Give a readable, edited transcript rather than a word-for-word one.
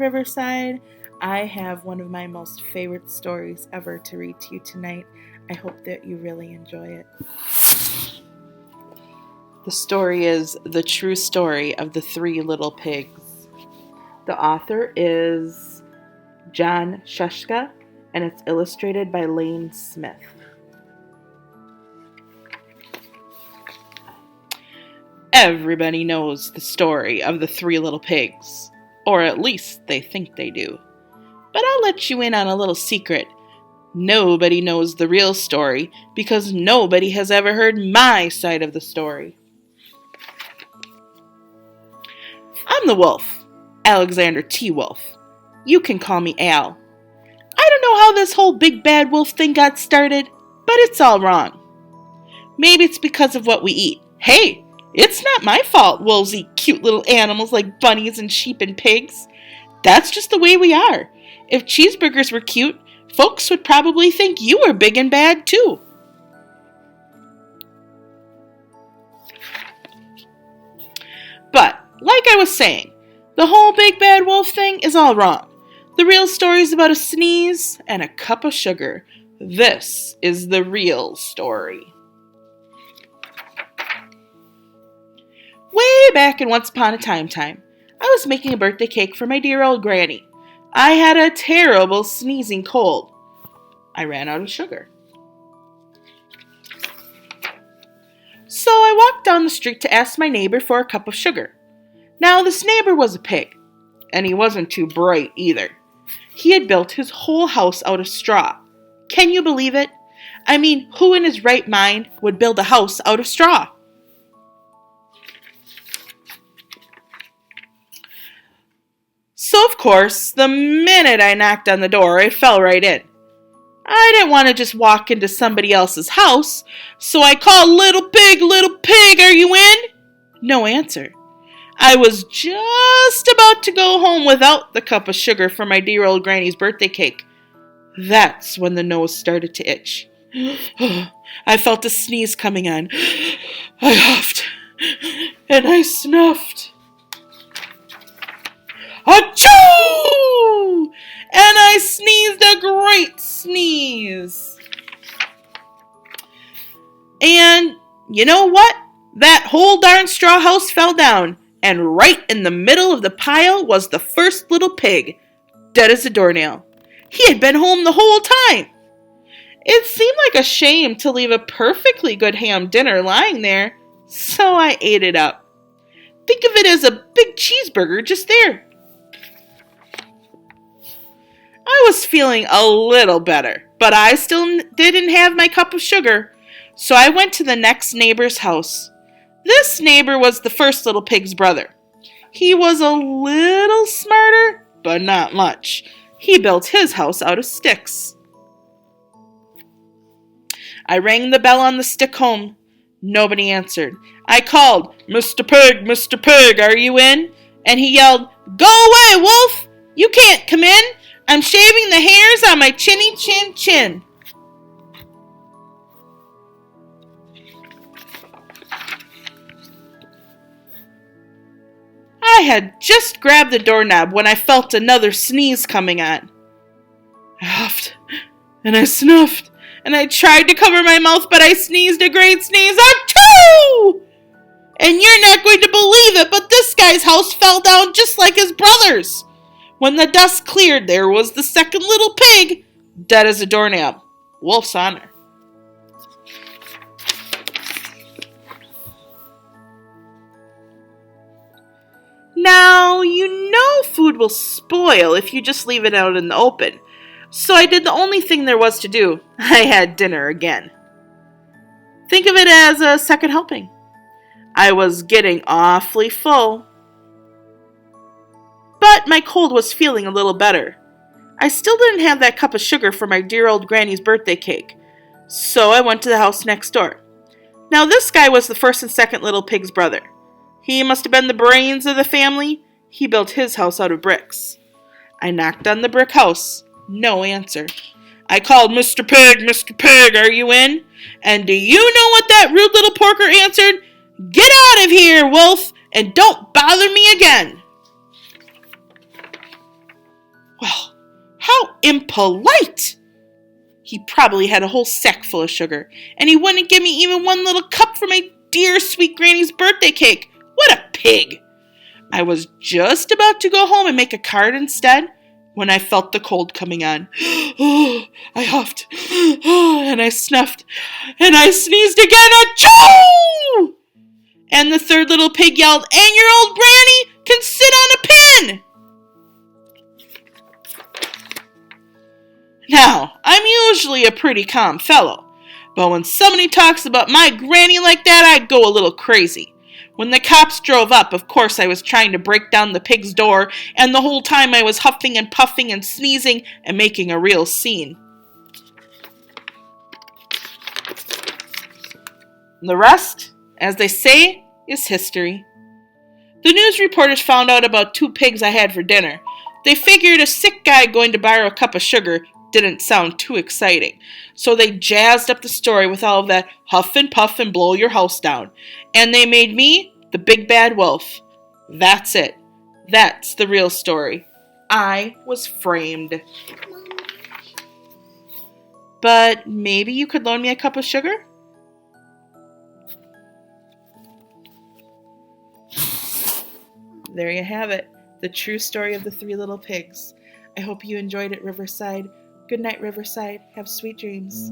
Riverside. I have one of my most favorite stories ever to read to you tonight. I hope that you really enjoy it. The story is The True Story of the Three Little Pigs. The author is John Shushka, and it's illustrated by Lane Smith. Everybody knows the story of the Three Little Pigs, or at least they think they do. But I'll let you in on a little secret. Nobody knows the real story because nobody has ever heard my side of the story. I'm the wolf, Alexander T. Wolf. You can call me Al. I don't know how this whole big bad wolf thing got started, but it's all wrong. Maybe it's because of what we eat. Hey, it's not my fault wolves eat cute little animals like bunnies and sheep and pigs. That's just the way we are. If cheeseburgers were cute, folks would probably think you were big and bad too. But, like I was saying, the whole big bad wolf thing is all wrong. The real story is about a sneeze and a cup of sugar. This is the real story. Way back in Once Upon a Time, I was making a birthday cake for my dear old granny. I had a terrible sneezing cold. I ran out of sugar. So I walked down the street to ask my neighbor for a cup of sugar. Now, this neighbor was a pig, and he wasn't too bright either. He had built his whole house out of straw. Can you believe it? I mean, who in his right mind would build a house out of straw? So, of course, the minute I knocked on the door, I fell right in. I didn't want to just walk into somebody else's house, so I called, little pig, are you in? No answer. I was just about to go home without the cup of sugar for my dear old granny's birthday cake. That's when the nose started to itch. I felt a sneeze coming on. I huffed, and I snuffed. Achoo! And I sneezed a great sneeze. And you know what? That whole darn straw house fell down, and right in the middle of the pile was the first little pig, dead as a doornail. He had been home the whole time. It seemed like a shame to leave a perfectly good ham dinner lying there, so I ate it up. Think of it as a big cheeseburger just there. I was feeling a little better, but I still didn't have my cup of sugar, so I went to the next neighbor's house. This neighbor was the first little pig's brother. He was a little smarter, but not much. He built his house out of sticks. I rang the bell on the stick home. Nobody answered. I called, Mr. Pig, are you in? And he yelled, Go away, wolf! You can't come in! I'm shaving the hairs on my chinny chin. I had just grabbed the doorknob when I felt another sneeze coming on. I huffed, and I snuffed, and I tried to cover my mouth, but I sneezed a great sneeze. Achoo! And you're not going to believe it, but this guy's house fell down just like his brother's. When the dust cleared, there was the second little pig, dead as a doornail. Wolf's honor. Now, you know food will spoil if you just leave it out in the open. So I did the only thing there was to do. I had dinner again. Think of it as a second helping. I was getting awfully full. But my cold was feeling a little better. I still didn't have that cup of sugar for my dear old granny's birthday cake. So I went to the house next door. Now this guy was the first and second little pig's brother. He must have been the brains of the family. He built his house out of bricks. I knocked on the brick house. No answer. I called, Mr. Pig, are you in? And do you know what that rude little porker answered? Get out of here, wolf, and don't bother me again. Well, how impolite! He probably had a whole sack full of sugar, and he wouldn't give me even one little cup for my dear sweet granny's birthday cake. What a pig! I was just about to go home and make a card instead when I felt the cold coming on. Oh, I huffed, and I snuffed, and I sneezed again. Achoo! And the third little pig yelled, "And your old granny can sit on a pin!" Now, I'm usually a pretty calm fellow, but when somebody talks about my granny like that, I go a little crazy. When the cops drove up, of course I was trying to break down the pig's door, and the whole time I was huffing and puffing and sneezing and making a real scene. The rest, as they say, is history. The news reporters found out about 2 pigs I had for dinner. They figured a sick guy going to borrow a cup of sugar didn't sound too exciting, so they jazzed up the story with all of that huff and puff and blow your house down, and they made me the big bad wolf. That's it. That's the real story. I was framed. But maybe you could loan me a cup of sugar? There you have it, the true story of the 3 little pigs. I hope you enjoyed it, Riverside. Good night, Riverside. Have sweet dreams.